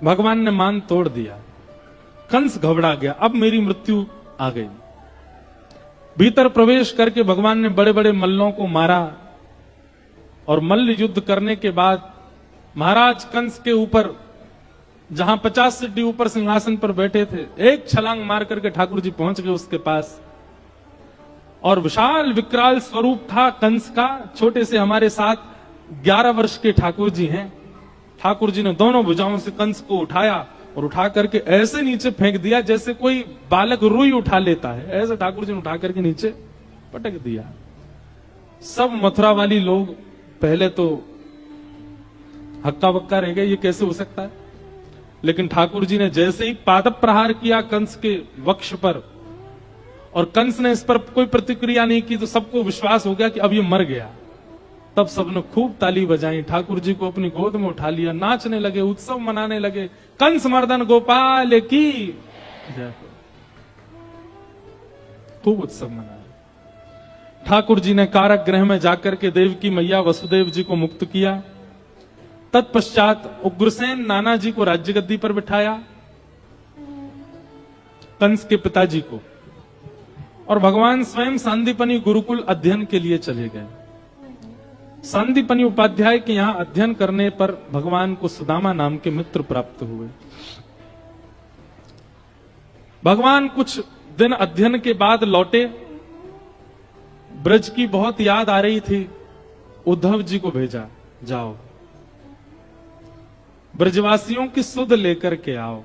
भगवान ने मान तोड़ दिया। कंस घबरा गया, अब मेरी मृत्यु आ गई। भीतर प्रवेश करके भगवान ने बड़े बड़े मल्लों को मारा, और मल्ल युद्ध करने के बाद महाराज कंस के ऊपर, जहां 50 सीढ़ी ऊपर सिंहासन पर बैठे थे, एक छलांग मार करके ठाकुर जी पहुंच गए उसके पास। और विशाल विकराल स्वरूप था कंस का। छोटे से हमारे साथ 11 वर्ष के ठाकुर जी हैं। ठाकुर जी ने दोनों भुजाओं से कंस को उठाया और उठा करके ऐसे नीचे फेंक दिया जैसे कोई बालक रुई उठा लेता है, ऐसे ठाकुर जी ने उठा करके नीचे पटक दिया। सब मथुरा वाली लोग पहले तो हक्का बक्का रह गए, ये कैसे हो सकता है। लेकिन ठाकुर जी ने जैसे ही पादप प्रहार किया कंस के वक्ष पर, और कंस ने इस पर कोई प्रतिक्रिया नहीं की, तो सबको विश्वास हो गया कि अब ये मर गया। तब सबने खूब ताली बजाई, ठाकुर जी को अपनी गोद में उठा लिया, नाचने लगे, उत्सव मनाने लगे। कंस मर्दन गोपाल की जय। खूब उत्सव मनाया। ठाकुर जी ने कारागृह में जाकर के देवकी मैया वसुदेव जी को मुक्त किया। तत्पश्चात उग्रसेन नाना जी को राज्य गद्दी पर बिठाया, कंस के पिताजी को, और भगवान स्वयं सांदीपनी गुरुकुल अध्ययन के लिए चले गए। सांदीपनी उपाध्याय के यहां अध्ययन करने पर भगवान को सुदामा नाम के मित्र प्राप्त हुए। भगवान कुछ दिन अध्ययन के बाद लौटे। ब्रज की बहुत याद आ रही थी। उद्धव जी को भेजा, जाओ ब्रजवासियों की सुध लेकर के आओ।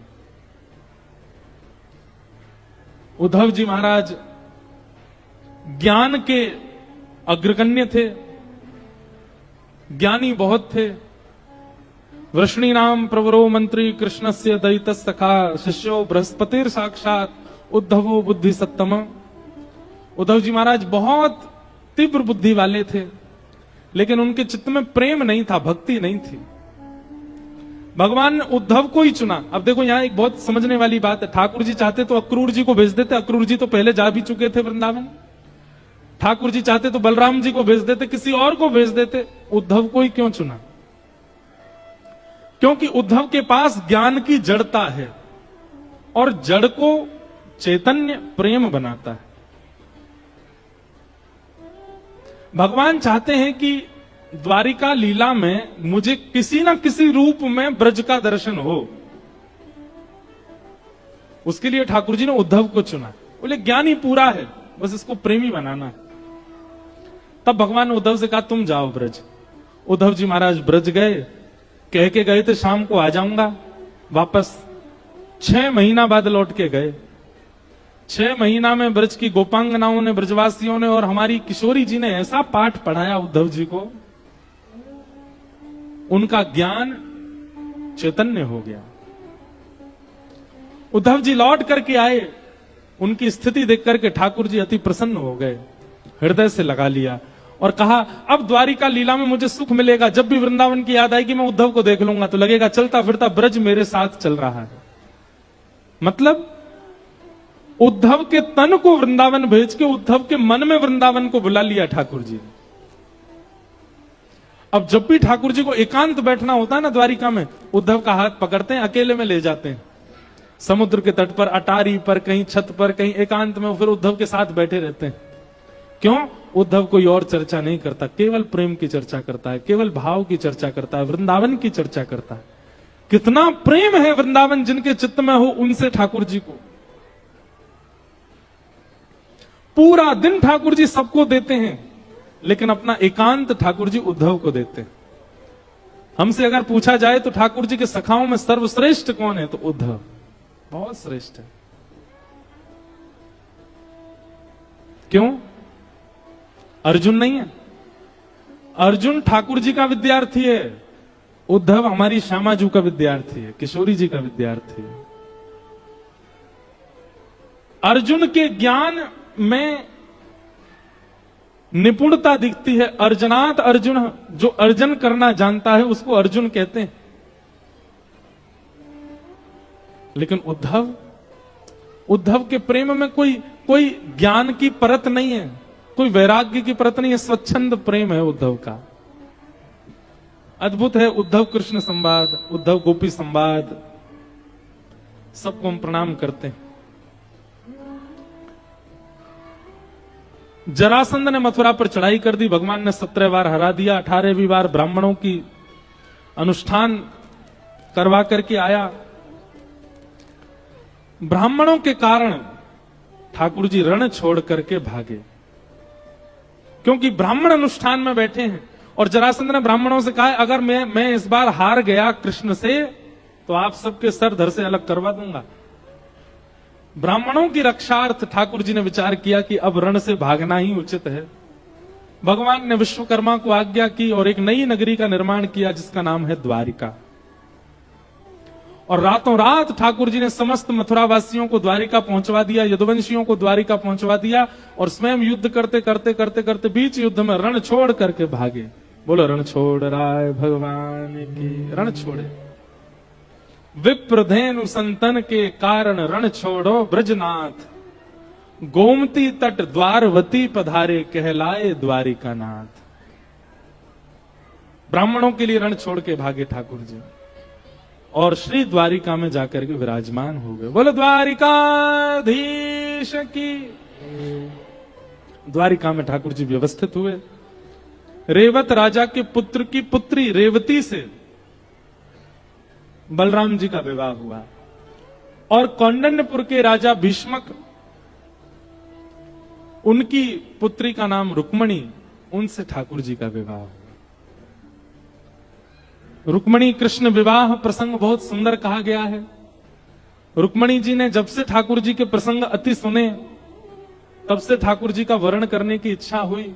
उद्धव जी महाराज ज्ञान के अग्रगण्य थे, ज्ञानी बहुत थे। वृष्णि नाम प्रवरो मंत्री कृष्णस्य दयित सखा शिष्यो बृहस्पतिर साक्षात उद्धवो बुद्धि सत्तम। उद्धव जी महाराज बहुत तीव्र बुद्धि वाले थे, लेकिन उनके चित्त में प्रेम नहीं था, भक्ति नहीं थी। भगवान ने उद्धव को ही चुना। अब देखो यहां एक बहुत समझने वाली बात है। ठाकुर जी चाहते तो अक्रूर जी को भेज देते, अक्रूर जी तो पहले जा भी चुके थे वृंदावन। ठाकुर जी चाहते तो बलराम जी को भेज देते, किसी और को भेज देते। उद्धव को ही क्यों चुना? क्योंकि उद्धव के पास ज्ञान की जड़ता है, और जड़ को चैतन्य प्रेम बनाता है। भगवान चाहते हैं कि द्वारिका लीला में मुझे किसी ना किसी रूप में ब्रज का दर्शन हो। उसके लिए ठाकुर जी ने उद्धव को चुना। बोले ज्ञानी पूरा है, बस इसको प्रेमी बनाना है। तब भगवान ने उद्धव से कहा तुम जाओ ब्रज। उद्धव जी महाराज ब्रज गए, कह के गए थे शाम को आ जाऊंगा वापस। 6 महीना बाद लौट के गए। 6 महीना में ब्रज की गोपांगनाओं ने, ब्रजवासियों ने और हमारी किशोरी जी ने ऐसा पाठ पढ़ाया उद्धव जी को, उनका ज्ञान चैतन्य हो गया। उद्धव जी लौट करके आए। उनकी स्थिति देख करके ठाकुर जी अति प्रसन्न हो गए, हृदय से लगा लिया और कहा अब द्वारिका लीला में मुझे सुख मिलेगा। जब भी वृंदावन की याद आएगी मैं उद्धव को देख लूंगा, तो लगेगा चलता फिरता ब्रज मेरे साथ चल रहा है। मतलब उद्धव के तन को वृंदावन भेज के उद्धव के मन में वृंदावन को बुला लिया ठाकुर जी ने। अब जब भी ठाकुर जी को एकांत बैठना होता है ना द्वारिका में, उद्धव का हाथ पकड़ते हैं, अकेले में ले जाते हैं समुद्र के तट पर, अटारी पर, कहीं छत पर, कहीं एकांत में, फिर उद्धव के साथ बैठे रहते हैं। क्यों? उद्धव कोई और चर्चा नहीं करता, केवल प्रेम की चर्चा करता है, केवल भाव की चर्चा करता है, वृंदावन की चर्चा करता है। कितना प्रेम है वृंदावन जिनके चित्त में हो, उनसे ठाकुर जी को। पूरा दिन ठाकुर जी सबको देते हैं, लेकिन अपना एकांत ठाकुर जी उद्धव को देते हैं। हमसे अगर पूछा जाए तो ठाकुर जी के सखाओं में सर्वश्रेष्ठ कौन है, तो उद्धव बहुत श्रेष्ठ है। क्यों? अर्जुन नहीं है। अर्जुन ठाकुर जी का विद्यार्थी है, उद्धव हमारी श्यामा जी का विद्यार्थी है, किशोरी जी का विद्यार्थी है। अर्जुन के ज्ञान में निपुणता दिखती है। अर्जुनात अर्जुन, जो अर्जन करना जानता है उसको अर्जुन कहते हैं। लेकिन उद्धव के प्रेम में कोई ज्ञान की परत नहीं है, कोई वैराग्य की परत नहीं है, स्वच्छंद प्रेम है उद्धव का। अद्भुत है उद्धव कृष्ण संवाद, उद्धव गोपी संवाद, सबको हम प्रणाम करते हैं। जरासंध ने मथुरा पर चढ़ाई कर दी, भगवान ने 17 बार हरा दिया। 18वीं बार ब्राह्मणों की अनुष्ठान करवा करके आया। ब्राह्मणों के कारण ठाकुर जी रण छोड़ करके भागे, क्योंकि ब्राह्मण अनुष्ठान में बैठे हैं। और जरासंध ने ब्राह्मणों से कहा अगर मैं इस बार हार गया कृष्ण से, तो आप सबके सर धर से अलग करवा दूंगा। ब्राह्मणों की रक्षार्थ ठाकुर जी ने विचार किया कि अब रण से भागना ही उचित है। भगवान ने विश्वकर्मा को आज्ञा की और एक नई नगरी का निर्माण किया जिसका नाम है द्वारिका। और रातों रात ठाकुर जी ने समस्त मथुरा वासियों को द्वारिका पहुंचवा दिया, यदुवंशियों को द्वारिका पहुंचवा दिया और स्वयं युद्ध करते करते करते करते बीच युद्ध में रण छोड़ करके भागे। बोलो रण छोड़ राय भगवान की, रण छोड़े। विप्रधेनु संतन के कारण रण छोड़ो ब्रजनाथ, गोमती तट द्वारवती पधारे कहलाए द्वारिका नाथ। ब्राह्मणों के लिए रण छोड़ के भागे ठाकुर जी और श्री द्वारिका में जाकर के विराजमान हो गए। बोलो द्वारिकाधीश की। द्वारिका में ठाकुर जी व्यवस्थित हुए। रेवत राजा के पुत्र की पुत्री रेवती से बलराम जी का विवाह हुआ और कौंडन्यपुर के राजा भीष्मक, उनकी पुत्री का नाम रुक्मणी, उनसे ठाकुर जी का विवाह हुआ। रुक्मणी कृष्ण विवाह प्रसंग बहुत सुंदर कहा गया है। रुक्मणी जी ने जब से ठाकुर जी के प्रसंग अति सुने तब से ठाकुर जी का वर्ण करने की इच्छा हुई।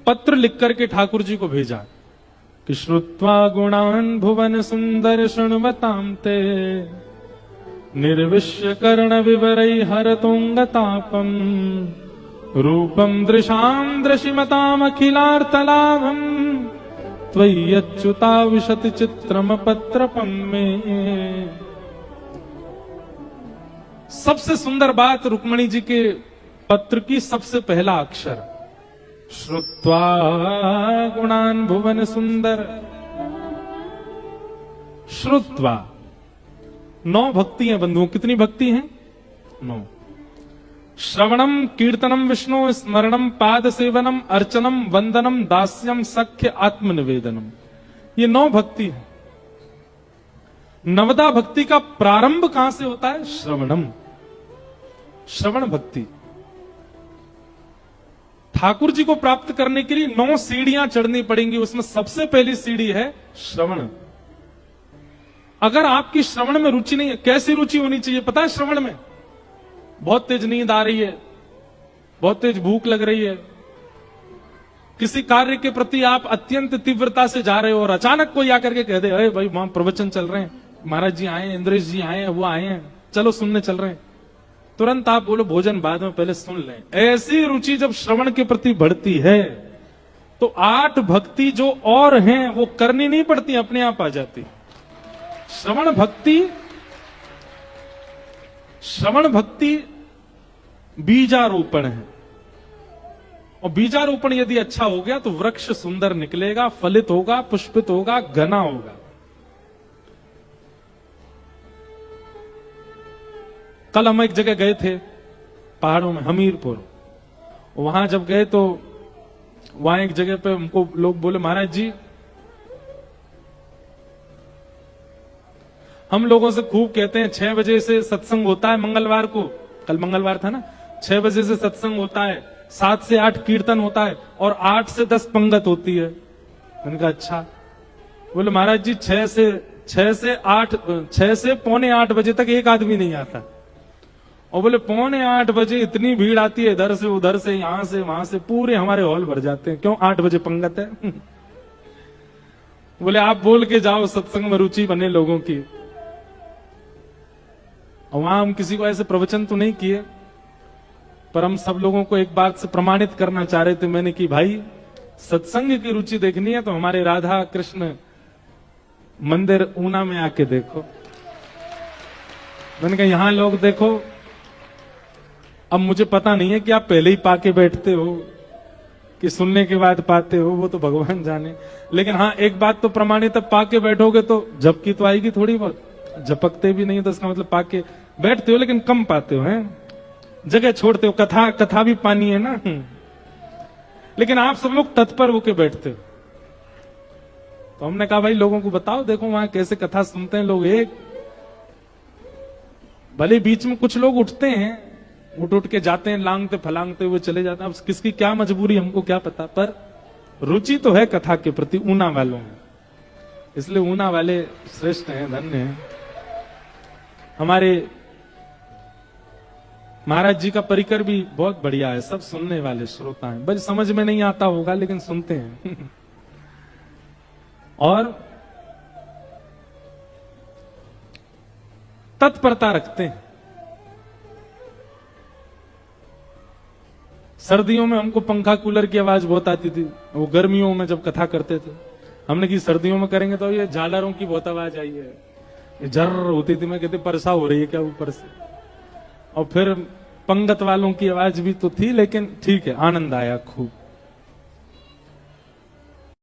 पत्र लिख करके ठाकुर जी को भेजा कि श्रुत्वा गुणान भुवन सुंदर शृण्वतां ते, निर्विश्य कर्ण विवरै हरतोंगतापम, रूपम दृशां दृशिमताम अखिलार्थलाभम, त्वय्यच्युता विशति चित्रम पत्रपम में। सबसे सुंदर बात रुक्मणी जी के पत्र की सबसे पहला अक्षर श्रुत्वा गुणान भुवन सुंदर। श्रुत्वा 9 भक्ति हैं बंधुओं। कितनी भक्ति हैं? 9। श्रवणम कीर्तनम विष्णु स्मरणम पाद सेवनम अर्चनम वंदनम दास्यम सख्य आत्मनिवेदनम, ये 9 भक्ति है। नवदा भक्ति का प्रारंभ कहां से होता है? श्रवणम, श्रवण भक्ति। ठाकुर जी को प्राप्त करने के लिए 9 सीढ़ियां चढ़नी पड़ेंगी। उसमें सबसे पहली सीढ़ी है श्रवण। अगर आपकी श्रवण में रुचि नहीं है, कैसी रुचि होनी चाहिए पता है? श्रवण में बहुत तेज नींद आ रही है, बहुत तेज भूख लग रही है, किसी कार्य के प्रति आप अत्यंत तीव्रता से जा रहे हो और अचानक कोई आकर के कह दे, अरे भाई वहां प्रवचन चल रहे हैं, महाराज जी आए हैं, इंद्रेश जी आए हैं, वो आए हैं, चलो सुनने चल रहे हैं, तुरंत आप बोलो भोजन बाद में, पहले सुन लें। ऐसी रुचि जब श्रवण के प्रति बढ़ती है तो 8 भक्ति जो और हैं वो करनी नहीं पड़ती, अपने आप आ जाती। श्रवण भक्ति बीजारोपण है और बीजारोपण यदि अच्छा हो गया तो वृक्ष सुंदर निकलेगा, फलित होगा, पुष्पित होगा, घना होगा। कल हम एक जगह गए थे पहाड़ों में, हमीरपुर। वहां जब गए तो वहां एक जगह पे हमको लोग बोले, महाराज जी हम लोगों से खूब कहते हैं 6 बजे से सत्संग होता है मंगलवार को, कल मंगलवार था ना, 6 बजे से सत्संग होता है, 7 से 8 कीर्तन होता है और 8 से 10 पंगत होती है। मैंने कहा अच्छा। बोले महाराज जी 6 से पौने 8 बजे तक एक आदमी नहीं आता। और बोले पौने 8 बजे इतनी भीड़ आती है, इधर से उधर से, यहां से वहां से, पूरे हमारे हॉल भर जाते हैं। क्यों? 8 बजे पंगत है। बोले आप बोल के जाओ सत्संग में रुचि बने लोगों की। और वहां हम किसी को ऐसे प्रवचन तो नहीं किए, पर हम सब लोगों को एक बात से प्रमाणित करना चाह रहे थे। मैंने कि भाई सत्संग की रुचि देखनी है तो हमारे राधा कृष्ण मंदिर ऊना में आके देखो। मैंने कहा यहां लोग देखो। अब मुझे पता नहीं है कि आप पहले ही पाके बैठते हो कि सुनने के बाद पाते हो, वो तो भगवान जाने। लेकिन हाँ एक बात तो प्रमाणित है, पाके बैठोगे तो झपकी तो आएगी थोड़ी बहुत। झपकते भी नहीं तो इसका मतलब पाके बैठते हो लेकिन कम पाते हो, हैं जगह छोड़ते हो। कथा भी पानी है ना, लेकिन आप सब लोग तत्पर होके बैठते हो। तो हमने कहा भाई लोगों को बताओ, देखो वहां कैसे कथा सुनते हैं लोग। एक भले बीच में कुछ लोग उठते हैं, उठ के जाते हैं, लांगते फलांगते हुए चले जाते हैं। अब किसकी क्या मजबूरी हमको क्या पता, पर रुचि तो है कथा के प्रति ऊना वालों में। इसलिए ऊना वाले श्रेष्ठ हैं, धन्य हैं। हमारे महाराज जी का परिकर भी बहुत बढ़िया है, सब सुनने वाले श्रोता हैं, बस समझ में नहीं आता होगा लेकिन सुनते हैं। और तत्परता रखते हैं। सर्दियों में हमको पंखा कूलर की आवाज बहुत आती थी, वो गर्मियों में जब कथा करते थे, हमने की सर्दियों में करेंगे तो ये झालरों की बहुत आवाज आई है, ये झर्र होती थी, मैं कहती परसा हो रही है क्या ऊपर से। और फिर पंगत वालों की आवाज भी तो थी, लेकिन ठीक है, आनंद आया खूब।